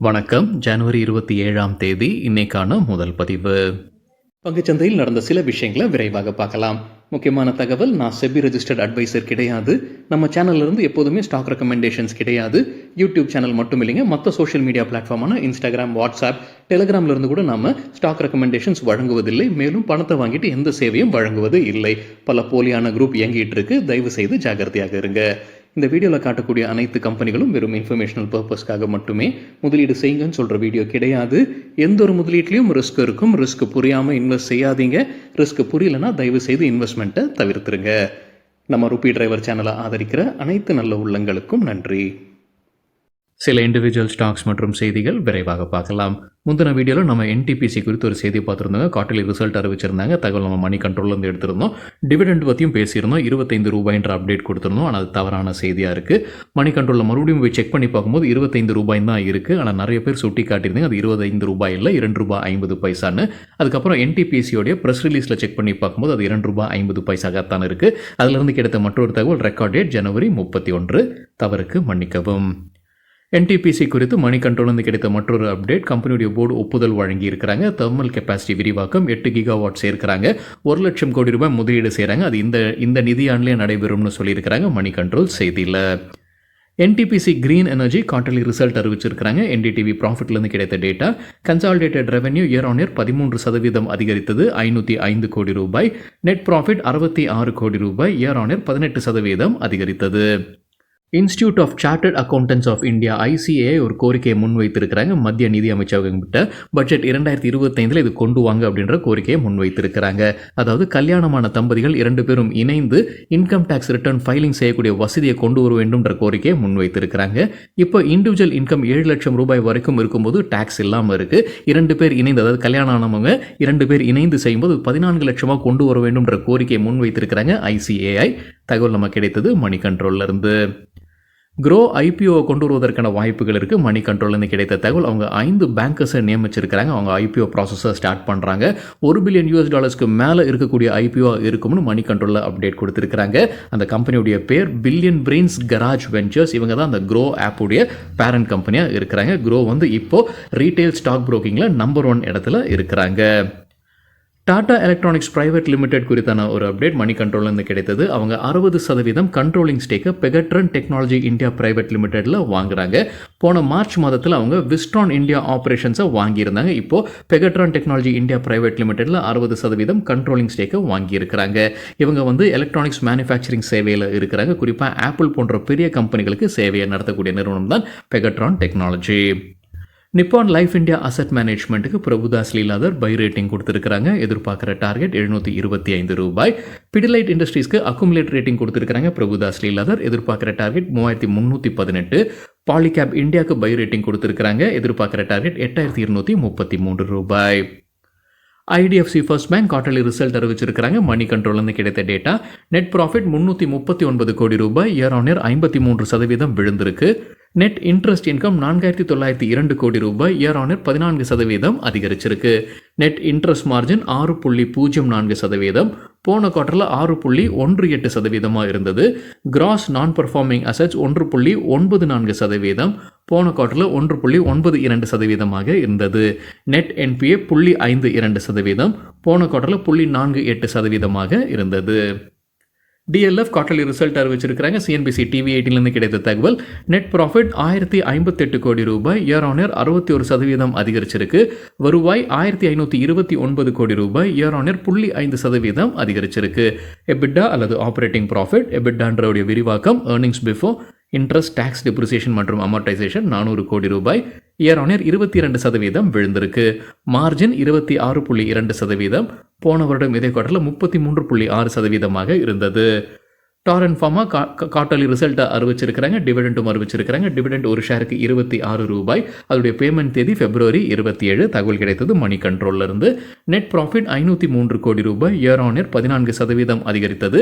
வணக்கம். ஜனவரி 27ஆம் தேதி இன்னைக்கான முதல் பதிவு. பங்குச்சந்தையில் நடந்த சில விஷயங்களை விரைவாக பார்க்கலாம். முக்கியமான தகவல், நான் செபி ரெஜிஸ்டர்ட் அட்வைசர் கிடையாது. நம்ம சேனல்ல இருந்து எப்போதுமே ஸ்டாக் ரெக்கமெண்டேஷன்ஸ் கிடையாது. யூடியூப் சேனல் மட்டும் இல்லைங்க, மற்ற சோஷியல் மீடியா பிளாட்ஃபார்மான இன்ஸ்டாகிராம், வாட்ஸ்அப், டெலிகிராம்ல இருந்து கூட நாம ஸ்டாக் ரெக்கமெண்டேஷன்ஸ் வழங்குவதில்லை. மேலும் பணத்தை வாங்கிட்டு எந்த சேவையும் வழங்குவது இல்லை. பல போலியான குரூப் இயங்கிட்டு இருக்கு. தயவு செய்து ஜாகிரதையாக இருங்க. இந்த வீடியோவில் காட்டக்கூடிய அனைத்து கம்பெனிகளும் வெறும் இன்ஃபர்மேஷனல் பர்பஸ்க்காக மட்டுமே முதலீடு செய்யுங்கன்னு சொல்கிற வீடியோ கிடையாது. எந்த ஒரு முதலீட்லையும் ரிஸ்க் இருக்கும். ரிஸ்க் புரியாமல் இன்வெஸ்ட் செய்யாதீங்க. ரிஸ்க் புரியலன்னா தயவு செய்து இன்வெஸ்ட்மெண்ட்டை தவிர்த்துருங்க. நம்ம ருபி டிரைவர் சேனலை ஆதரிக்கிற அனைத்து நல்ல உள்ளங்களுக்கும் நன்றி. சில இண்டிவிஜுவல் ஸ்டாக்ஸ் மற்றும் செய்திகள் விரைவாக பார்க்கலாம். முந்தின வீடியோவில் நம்ம NTPC குறித்து ஒரு செய்தி பார்த்துருந்தாங்க. Quarterly result அறிவிச்சிருந்தாங்க. தகவல் நம்ம மணி கண்ட்ரோல்லேருந்து எடுத்திருந்தோம். டிவிடெண்ட் பற்றியும் பேசியிருந்தோம். 25 ரூபாய்ன்ற அப்டேட் கொடுத்துருந்தோம். ஆனால் அது தவறான செய்தியாக இருக்குது. மணி கண்ட்ரோலில் மறுபடியும் போய் செக் பண்ணி பார்க்கும்போது 25 ரூபாய் தான் இருக்குது. ஆனால் நிறைய பேர் சுட்டி காட்டியிருந்தாங்க அது 25 ரூபாய் இல்லை, 2 ரூபாய் 50 பைசான்னு. அதுக்கப்புறம் NTPCயோடைய ப்ரெஸ் ரிலீஸில் செக் பண்ணி பார்க்கும்போது அது 2 ரூபாய் 50 பைசாகத்தான் இருக்குது. அதிலிருந்து கிடைத்த மற்றொரு தகவல், ரெக்கார்ட் டேட் ஜனவரி 31. தவறுக்கு மன்னிக்கவும். NTPC குறித்து மணி கண்ட்ரோலிருந்து கிடைத்த மற்றொரு அப்டேட், கம்பெனியுடைய போர்டு ஒப்புதல் வழங்கி இருக்கிறாங்க. தெர்மல் கெப்பாசிட்டி விரிவாக்கம் 8 கிகாவாட் சேர்க்கிறாங்க. 1 லட்சம் கோடி ரூபாய் முதலீடு செய்கிறாங்க. அது இந்த நிதியாண்டிலே நடைபெறும்னு சொல்லியிருக்கிறாங்க மணி கண்ட்ரோல் செய்தியில். NTPC green energy quarterly result அறிவிச்சிருக்கிறாங்க. NDTV ப்ராஃபிட்லேருந்து கிடைத்த data, consolidated revenue year on year 13% அதிகரித்தது, 505 கோடி ரூபாய். நெட் ப்ராஃபிட் 66 கோடி ரூபாய், இயர் ஆன் இயர் 18% அதிகரித்தது. Institute of chartered accountants of India ICAI ஒரு கோரிக்கையை முன்வைத்திருக்கிறாங்க. மத்திய நிதி அமைச்சகம் கிட்ட பட்ஜெட் 2025 இது கொண்டு வாங்க அப்படின்ற கோரிக்கையை முன்வைத்திருக்கிறாங்க. அதாவது கல்யாணமான தம்பதிகள் 2 பேரும் இணைந்து இன்கம் டேக்ஸ் ரிட்டர்ன் ஃபைலிங் செய்யக்கூடிய வசதியை கொண்டு வர வேண்டும்ன்ற கோரிக்கையை முன்வைத்திருக்கிறாங்க. இப்போ இண்டிவிஜுவல் இன்கம் 7 லட்சம் ரூபாய் வரைக்கும் இருக்கும்போது டேக்ஸ் இல்லாமல் இருக்கு. 2 பேர் இணைந்து, அதாவது கல்யாணம் ஆனவங்க 2 பேர் இணைந்து செய்யும்போது 14 லட்சமாக கொண்டு வர வேண்டும்ன்ற கோரிக்கையை முன்வைத்திருக்கிறாங்க ICAI. தகவல் நமக்கு கிடைத்தது மணி கண்ட்ரோல்ல இருந்து. க்ரோ IPO கொண்டு வருவதற்கான வாய்ப்புகள் இருக்குது. மணி கண்ட்ரோல்லேருந்து கிடைத்த தகவல், அவங்க 5 பேங்கர்ஸை நியமிச்சிருக்கிறாங்க. அவங்க IPO ப்ராசஸை ஸ்டார்ட் பண்ணுறாங்க. $1 பில்லியன் மேலே இருக்கக்கூடிய IPO இருக்கும்னு மணி கண்ட்ரோலில் அப்டேட் கொடுத்துருக்காங்க. அந்த கம்பெனியுடைய பேர் பில்லியன் பிரெயின்ஸ் கராஜ் வெஞ்சர்ஸ். இவங்க தான் அந்த க்ரோ ஆப்புடைய பேரண்ட் கம்பெனியாக இருக்கிறாங்க. க்ரோ இப்போ ரீட்டைல் ஸ்டாக் புரோக்கிங்கில் நம்பர் 1 இடத்துல இருக்கிறாங்க. டாடா எலக்ட்ரானிக்ஸ் பிரைவேட் லிமிடெட் குறித்தான ஒரு அப்டேட் மணி கண்ட்ரோல்லேருந்து கிடைத்தது. அவங்க 60% கண்ட்ரோலிங் ஸ்டேக்கை பெகட்ரன் டெக்னாலஜி இந்தியா பிரைவேட் லிமிடெட்டில் வாங்குறாங்க. போன மார்ச் மாதத்தில் அவங்க விஸ்ட்ரான் இந்தியா ஆப்ரேஷன்ஸை வாங்கியிருந்தாங்க. இப்போது பெகட்ரான் டெக்னாலஜி இந்தியா பிரைவேட் லிமிடெட்டில் 60% கண்ட்ரோலிங் ஸ்டேக்கை வாங்கியிருக்கிறாங்க. இவங்க எலக்ட்ரானிக்ஸ் மேனுஃபேக்சரிங் சேவையில் இருக்கிறாங்க. குறிப்பாக ஆப்பிள் போன்ற பெரிய கம்பெனிகளுக்கு சேவையை நடத்தக்கூடிய நிறுவனம் தான் Pegatron technology. Nippon life India asset மேனேஜ்மெண்ட்டுக்கு பிரபுதாஸ் லீலாதர் பை ரேட்டிங் கொடுத்துருக்காங்க. எதிர்பார்க்குற டார்கெட் 725 ரூபாய். பிடிலைட் இண்டஸ்ட்ரீஸ்க்கு அக்குமுலேட் ரேட்டிங் கொடுத்துருக்காங்க பிரபுதாஸ் லீலாதர். எதிர்பார்க்குற டார்கெட் 3318. பாலிகேப் இந்தியாவுக்கு பை ரேட்டிங் கொடுத்துருக்காங்க. எதிர்பார்க்குற டார்கெட் 8233 ரூபாய். IDFC first bank quarterly result அறிவிச்சிருக்கிறாங்க. மணி கண்ட்ரோல்லேருந்து கிடைத்த டேட்டா, நெட் ப்ராஃபிட் 339 கோடி ரூபாய், இயர் ஆன் இயர் 53% விழுந்திருக்கு. நெட் இன்ட்ரெஸ்ட் இன்கம் 4902 கோடி ரூபாய், இயர் ஆன் இயர் 14% அதிகரிச்சிருக்கு. நெட் இன்ட்ரெஸ்ட் மார்ஜின் 6.04%, போன குவார்ட்டரில் 6.18% இருந்தது. கிராஸ் நான் பர்ஃபார்மிங் அசெட்ஸ் 1.94%, போன குவார்ட்டரில் 1.92% இருந்தது. நெட் NPA 0.52%, போன குவார்ட்டரில் 0.48% இருந்தது. DLF குவார்ட்டர்லி ரிசல்ட் அறிவிச்சிருக்கிறாங்க. CNBC TV 18லேருந்து கிடைத்த தகவல், நெட் ப்ராஃபிட் 1058 கோடி ரூபாய், இயர் ஆன் இயர் 61% அதிகரிச்சிருக்கு. வருவாய் 1529 கோடி ரூபாய், இயர் ஆன் இயர் 0.5% அதிகரிச்சிருக்கு. EBITDA அல்லது ஆப்ரேட்டிங் ப்ராஃபிட், எபிட்டான்ற விரிவாக்கம், earnings before interest, taxes, depreciation மற்றும் அமர்டைசேஷன் 400 கோடி ரூபாய், இயர் ஆன் இயர் 22% விழுந்திருக்கு. மார்ஜின் 26.2%, போன வருடம் இதே குவார்ட்டரில் 33.6% இருந்தது. டாரன் ஃபார்மா குவார்ட்டர்லி ரிசல்ட்டை அறிவிச்சிருக்கிறாங்க. டிவிடெண்டும் அறிவிச்சிருக்கிறாங்க. டிவிடெண்ட் ஒரு ஷேருக்கு 26 ரூபாய். அதோடைய பேமெண்ட் தேதி February 27. தகவல் கிடைத்தது மணி கண்ட்ரோல்ல இருந்து. நெட் ப்ராஃபிட் 503 கோடி ரூபாய், இயர் ஆன் இயர் 14% அதிகரித்தது.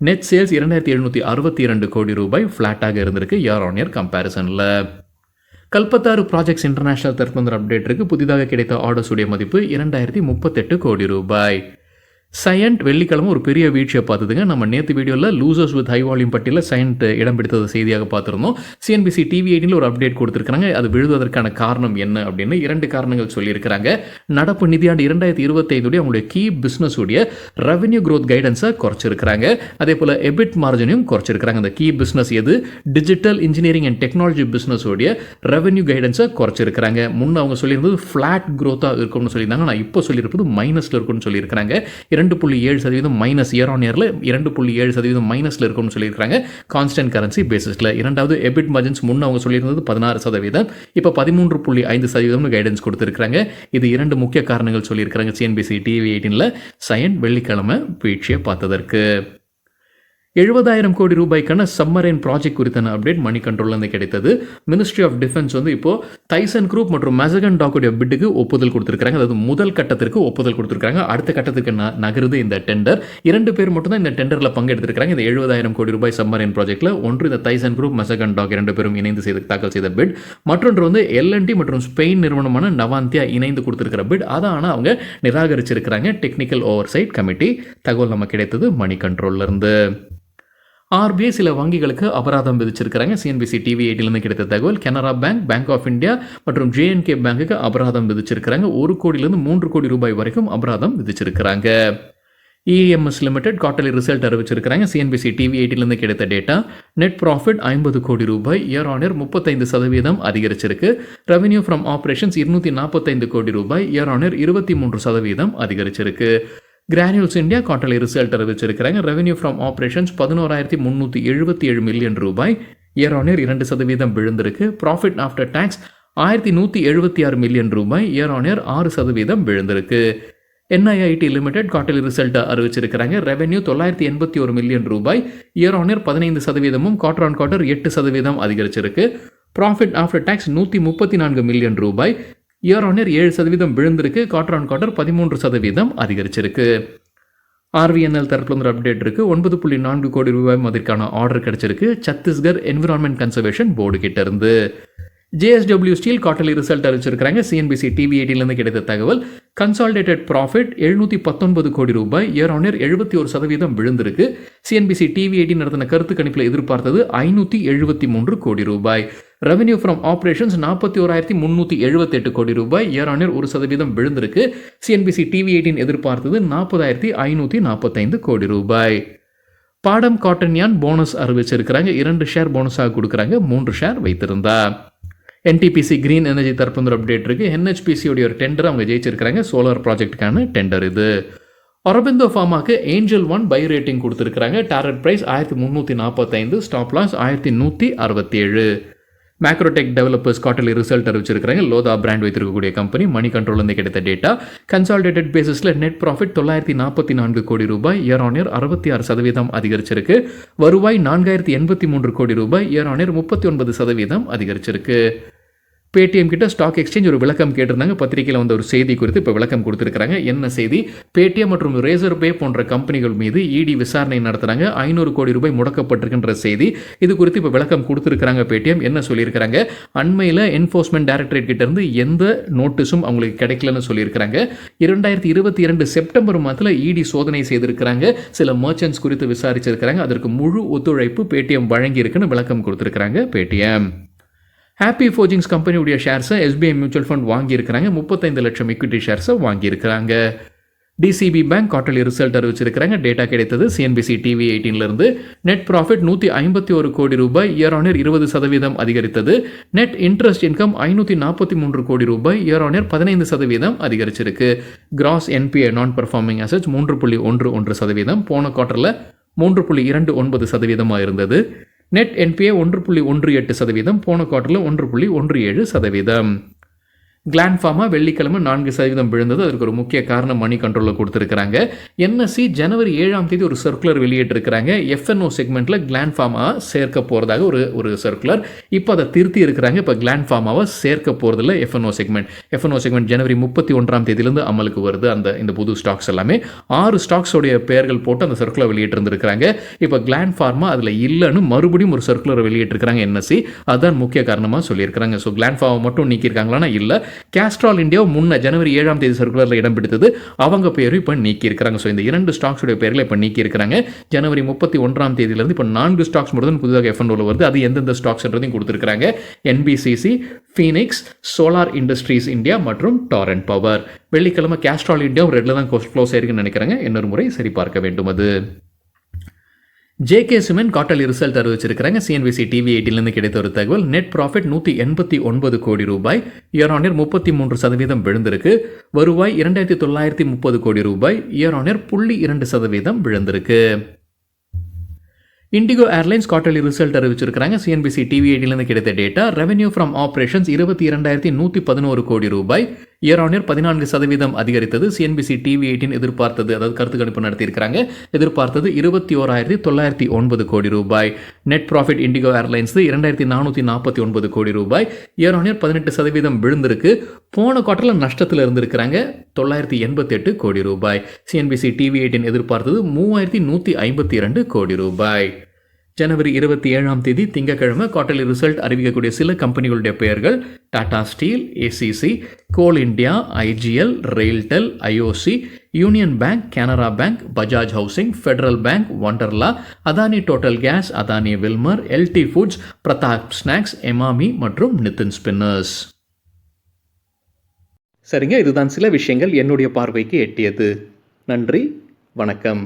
நெட் சேல்ஸ் 2762 கோடி ரூபாய், ஃப்ளாட்டாக இருந்திருக்கு இயர் ஆன் இயர் கம்பேரிசனில். கல்பத்தாறு ப்ராஜெக்ட்ஸ் இன்டர்நேஷனல் தரப்பு அப்டேட் இருக்கு. புதிதாக கிடைத்த ஆர்டர்ஸ் உடைய மதிப்பு 2038 கோடி ரூபாய். சயண்ட் வெள்ளிக்கிழமை ஒரு பெரிய வீழ்ச்சியை பார்த்ததுங்க. நம்ம நேற்று வீடியோவில் லூசர்ஸ் வித் ஹை வால்யூம் பட்டியலில் சயண்ட் இடம் பிடித்தது செய்தியாக பார்த்துருந்தோம். சிஎன்பிசி டிவி 18 ஒரு அப்டேட் கொடுத்துருக்காங்க. அது விழுவதற்கான காரணம் என்ன அப்படின்னு 2 காரணங்கள் சொல்லியிருக்கிறாங்க. நடப்பு நிதியாண்டு 2025 அவங்களுடைய கீ பிஸ்னஸ் உடைய ரெவன்யூ க்ரோத் கைடன்ஸை குறைச்சிருக்கிறாங்க. அதே போல் எபிட் மார்ஜனையும் குறைச்சிருக்கிறாங்க. அந்த கீ பிஸ்னஸ் எது? Digital engineering and technology business உடைய ரெவன்யூ கைடன்ஸை குறைச்சிருக்கிறாங்க. முன்ன அவங்க சொல்லியிருந்தது ஃப்ளாட் க்ரோத்தாக இருக்கும்னு சொல்லியிருந்தாங்க. நான் இப்போ சொல்லியிருப்பது மைனஸில் இருக்கும்னு சொல்லியிருக்கிறாங்க. 2.7% மைனஸ் இயர் ஆன் இயரில் 2.7% மைனஸில் இருக்கும்னு சொல்லியிருக்காங்க கான்ஸ்டன்ட் கரன்சி பேசிஸில். இரண்டாவது எபிட் மார்ஜின்ஸ் முன்ன அவங்க சொல்லியிருந்தது 16%, இப்போ 13.5% கைடன்ஸ் கொடுத்துருக்காங்க. இது 2 முக்கிய காரணங்கள் சொல்லியிருக்காங்க சிஎன்பிசி டிவி 18ல் சயண்ட் வெள்ளிக்கிழமை வீழ்ச்சியை பார்த்ததற்கு. 70,000 கோடி ரூபாய்க்கான சம்மரைன் ப்ராஜெக்ட் குறித்தான அப்டேட் மணி கண்ட்ரோல்லேருந்து கிடைத்தது. மினிஸ்ட்ரி ஆஃப் டிஃபென்ஸ் இப்போ தைசன் குரூப் மற்றும் மெசகன் டாக்குடைய பிட்டுக்கு ஒப்புதல் கொடுத்துருக்காங்க. அதாவது முதல் கட்டத்திற்கு ஒப்புதல் கொடுத்துருக்காங்க. அடுத்த கட்டத்துக்கு நகருது இந்த டெண்டர். 2 பேர் மட்டும் தான் இந்த டெண்டரில் பங்கெடுத்திருக்காங்க. இந்த 70,000 கோடி ரூபாய் சம்மரைன் ப்ராஜெக்ட்டில் ஒன்று இந்த தைசன் குரூப், மெசகன் டாக் 2 பேரும் இணைந்து தாக்கல் செய்த பிட். மற்றொன்று எல்என்டி மற்றும் ஸ்பெயின் நிறுவனமான நவாந்தியா இணைந்து கொடுத்துருக்கிற பிட். அதை ஆனால் அவங்க நிராகரிச்சிருக்கிறாங்க டெக்னிக்கல் ஓவர்சைட் கமிட்டி. தகவல் நமக்கு கிடைத்தது மணி கண்ட்ரோல்லேருந்து. ஆர்பிஐ சில வங்கிகளுக்கு அபராதம் விதிச்சிருக்கிறாங்க. சிஎன்பிசி டிவி 18லேருந்து கிடைத்த தகவல். Canara bank, bank of India மற்றும் ஜேஎன்கே பேங்குக்கு அபராதம் விதிச்சிருக்கிறாங்க. 1 கோடியிலிருந்து 3 கோடி ரூபாய் வரைக்கும் அபராதம் விதிச்சிருக்கிறாங்க. இஎம்எஸ் லிமிடெட் குவார்ட்டர்லி ரிசல்ட் அறிவிச்சிருக்கிறாங்க. சிஎன்பிசி டிவி 18லேருந்து கிடைத்த டேட்டா. நெட் ப்ராஃபிட் 50 கோடி ரூபாய், இயர் ஆன் இயர் 35% அதிகரிச்சிருக்கு. ரெவன்யூ ஃப்ரம் ஆப்ரேஷன்ஸ் 245 கோடி ரூபாய், இயர் ஆன் இயர் 23% அதிகரிச்சிருக்கு. கிரானியூல்ஸ் இந்தியா குவார்ட்டர்லி ரிசல்ட் அறிவிச்சிருக்கிறாங்க. ரெவன்யூ ஃப்ரம் ஆப்ரேஷன்ஸ் 11,377 மில்லியன் ரூபாய், இயர் ஆன் இயர் 2% விழுந்திருக்கு. ப்ராஃபிட் ஆஃப்டர் டாக்ஸ் 1,176 மில்லியன் ரூபாய், இயர் ஆன் இயர் 6% விழுந்திருக்கு. என்ஐஐடி லிமிடெட் குவார்ட்டர்லி ரிசல்ட் அறிவிச்சிருக்கிறாங்க. ரெவன்யூ 981 மில்லியன் ரூபாய், year on year 15%, quarter on quarter 8% அதிகரிச்சிருக்கு. Profit after tax 134 million ரூபாய், year on year 7% விழுந்திருக்கு. Quarter on quarter 13% அதிகரிச்சிருக்கு. RVNL தரப்புல ஒரு அப்டேட் இருக்கு. 9.4 கோடி ரூபாய் அதற்கான ஆர்டர் கிடைச்சிருக்கு சத்தீஸ்கர் என்விரான்மெண்ட் கன்சர்வேஷன் போர்டு கிட்ட இருந்து. ஜேஎஸ்டபிள்யூ ஸ்டீல் குவார்ட்டர்லி ரிசல்ட் அறிவிச்சிருக்காங்க. சிஎன்பிசி டிவி 18லேருந்து கிடைத்த தகவல். கன்சாலிடேட்டட் ப்ராஃபிட் 719 கோடி ரூபாய், இயர் ஆன் இயர் 71% விழுந்திருக்கு. சிஎன்பிசி டிவி 18 நடத்தின கருத்து கணிப்பில் எதிர்பார்த்தது 573 கோடி ரூபாய். ரெவன்யூ ஃப்ரம் ஆப்ரேஷன்ஸ் 41,378 கோடி ரூபாய், இயர் ஆன் இயர் 1% விழுந்திருக்கு. சிஎன்பிசி டிவி 18 எதிர்பார்த்தது 40,545 கோடி ரூபாய். பாடம் காட்டன் யான் போனஸ் அறிவிச்சிருக்கிறாங்க. 2 ஷேர் போனஸாக கொடுக்குறாங்க. 3 ஷேர் வைத்திருந்தா. என்டிபிசி கிரீன் எனர்ஜி தரப்பு ஒரு அப்டேட் இருக்கு. என்ஹெச்பிசியோடைய ஒரு டெண்டர் அவங்க ஜெயிச்சிருக்கிறாங்க. சோலார் ப்ராஜெக்ட்டுக்கான டெண்டர் இது. அரபிந்தோ ஃபார்மாக்கு ஏஞ்சல் 1 பை ரேட்டிங் கொடுத்துருக்காங்க. Target price 1345, stop loss 1167. Macrotech Developers quarterly result அறிவிச்சிருக்காங்க. லோதா பிராண்ட் வைத்திருக்கக்கூடிய கம்பெனி. மணி கண்ட்ரோல்லேருந்து கிடைத்த டேட்டா. கன்சாலிடேட்டட் பேசிஸில் நெட் ப்ராஃபிட் 944 கோடி ரூபாய், இயர் ஆன் இயர் 66% அதிகரிச்சிருக்கு. வருவாய் 4,083 கோடி ரூபாய், இயர் ஆன் இயர் 39% அதிகரிச்சிருக்கு. பேடிஎம் கிட்ட ஸ்டாக் எக்ஸ்சேஞ்ச் ஒரு விளக்கம் கேட்டிருந்தாங்க. பத்திரிகையில் வந்த ஒரு செய்தி குறித்து இப்போ விளக்கம் கொடுத்துருக்காங்க. என்ன செய்தி? பேடிஎம் மற்றும் ரேசர் பே போன்ற கம்பெனிகள் மீது இடி விசாரணை நடத்துறாங்க. 500 கோடி ரூபாய் முடக்கப்பட்டிருக்கின்ற செய்தி. இது குறித்து இப்போ விளக்கம் கொடுத்துருக்காங்க. பேடிஎம் என்ன சொல்லியிருக்கிறாங்க? அண்மையில் என்ஃபோர்ஸ்மெண்ட் டைரக்டரேட் கிட்ட இருந்து எந்த நோட்டீஸும் அவங்களுக்கு கிடைக்கலன்னு சொல்லியிருக்கிறாங்க. 2022 செப்டம்பர் மாதத்தில் இடி சோதனை செய்திருக்கிறாங்க. சில மர்ச்சன்ட்ஸ் குறித்து விசாரிச்சிருக்கிறாங்க. அதற்கு முழு ஒத்துழைப்பு பேடிஎம் வழங்கி இருக்குன்னு விளக்கம் கொடுத்துருக்காங்க பேடிஎம். ஹாப்பி ஃபோர்ஜிங்ஸ் கம்பெனியுடைய ஷேர்ஸை எஸ்பிஐ மியூச்சுவல் ஃபண்ட் வாங்கியிருக்கிறாங்க. 35 லட்சம் ஈக்விட்டி ஷேர்ஸை வாங்கியிருக்கிறாங்க. டிசிபி பேங்க் குவார்ட்டர்லி ரிசல்ட் அறிவிச்சிருக்கிறாங்க. டேட்டா கிடைத்தது சிஎன்பிசி டிவி 18லேருந்து. நெட் ப்ராஃபிட் 151 கோடி ரூபாய், இயர் ஆன் இயர் 20% அதிகரித்தது. நெட் இன்ட்ரெஸ்ட் இன்கம் 543 கோடி ரூபாய், இயர் ஆன் இயர் 15% அதிகரிச்சிருக்கு. Gross NPA non performing assets 3.11%, போன குவார்ட்டரில் 3.29% இருந்தது. நெட் என்பிஏ 1.18%, போன குவார்ட்டரில் 1.17%. கிளாண்ட் ஃபார்மா வெள்ளிக்கிழமை 4% விழுந்தது. அதற்கு ஒரு முக்கிய காரணம் மணி கண்ட்ரோலில் கொடுத்துருக்காங்க. என்எஸ்சி ஜனவரி 7ஆம் தேதி ஒரு சர்க்குலர் வெளியிட்டிருக்கிறாங்க. எஃப்என்ஓ செக்மெண்ட்டில் கிளாண்ட் ஃபார்மா சேர்க்க போகிறதாக ஒரு சர்க்குலர். இப்போ அதை திருத்தி இருக்கிறாங்க. இப்போ கிளாண்ட் ஃபார்மாவை சேர்க்க போகிறதில்ல எஃப்என்ஓ செக்மெண்ட் ஜனவரி 31ஆம் தேதியிலேருந்து அமலுக்கு வருது. இந்த புது ஸ்டாக்ஸ் எல்லாமே 6 ஸ்டாக்ஸோடைய பெயர்கள் போட்டு அந்த சர்க்குலர் வெளியிட்டிருந்திருக்கிறாங்க. இப்போ கிளாண்ட் ஃபார்மா அதில் இல்லைன்னு மறுபடியும் ஒரு சர்க்குலர் வெளியிட்டிருக்கிறாங்க என்எஸ்சி. அதுதான் முக்கிய காரணமாக சொல்லியிருக்கிறாங்க. ஸோ கிளாண்ட் ஃபார்மா மட்டும் நீக்கியிருக்காங்களான்னா இல்லை, கேஸ்ட்ரால் இந்தியா முன்ன ஜனவரி 7ஆம் தேதி சர்க்குலரில் இடம் பிடித்தது, அவங்க பேரும் இப்போ நீக்கி இருக்கிறாங்க. ஸோ இந்த 2 ஸ்டாக்ஸுடைய பேரில் இப்போ நீக்கி இருக்கிறாங்க. ஜனவரி 31ஆம் தேதியிலிருந்து இப்போ 4 ஸ்டாக்ஸ் மட்டும் புதிதாக F&Oல வருது. அது எந்தெந்த ஸ்டாக்ஸ்ன்றதையும் கொடுத்துருக்காங்க. NBCC, Phoenix, solar industries India மற்றும் டாரண்ட் பவர். வெள்ளிக்கிழமை கேஸ்ட்ரால் இந்தியா ரெட்ல தான் க்ளோஸ் ஆயிருக்குன்னு நினைக்கிறாங்க. இன்னொரு முறை சரி பார்க்க வேண்டும். அது ஜேகே சிமெண்ட் குவார்ட்டர்லி ரிசல்ட் அறிவிச்சிருக்கிறாங்க. சிஎன்பிசி டிவி 8லிருந்து கிடைத்த ஒரு தகவல். நெட் ப்ராஃபிட் 189 கோடி ரூபாய், இயர் ஆன் இயர் 33% விழுந்திருக்கு. வருவாய் 2930 கோடி ரூபாய், இயர் ஆன் இயர் 0.2% விழுந்திருக்கு. இண்டிகோ ஏர்லைன்ஸ் குவார்ட்டர்லி ரிசல்ட் அறிவிச்சிருக்கிறாங்க. சிஎன்பிசி டிவி 8லிருந்து கிடைத்த டேட்டா. ரெவென்யூ ஃப்ரம் ஆப்ரேஷன்ஸ் 22,111 கோடி ரூபாய், இயர் ஆன் இயர் 14% அதிகரித்தது. சிஎன்பிசி டிவி 18 எதிர்பார்த்தது, அதாவது கருத்து கணிப்பு நடத்தியிருக்கிறாங்க, எதிர்பார்த்தது 21,909 கோடி ரூபாய். நெட் ப்ராஃபிட் இண்டிகோ ஏர்லைன்ஸ் 2,449 கோடி ரூபாய், இயர் ஆன் இயர் 18% விழுந்திருக்கு. போன குவார்ட்டரில் நஷ்டத்தில் இருந்திருக்கிறாங்க, 988 கோடி ரூபாய். சிஎன்பிசி டிவி 18 எதிர்பார்த்தது 3,152 கோடி ரூபாய். ஜனவரி 27ஆம் தேதி திங்கட்கிழமை குவார்ட்டர்லி ரிசல்ட் அறிவிக்கக்கூடிய சில கம்பெனிகளுடைய பெயர்கள்: Tata steel, ACC, coal India, IGL, RailTel, IOC, union bank, Canara bank, Bajaj housing, federal bank, Wonderla, Adani total gas, Adani Wilmar, LT foods, Prataap snacks, Emami மற்றும் நிதின் ஸ்பின்னர்ஸ். சரிங்க, இதுதான் சில விஷயங்கள் என்னுடைய பார்வைக்கு எட்டியது. நன்றி, வணக்கம்.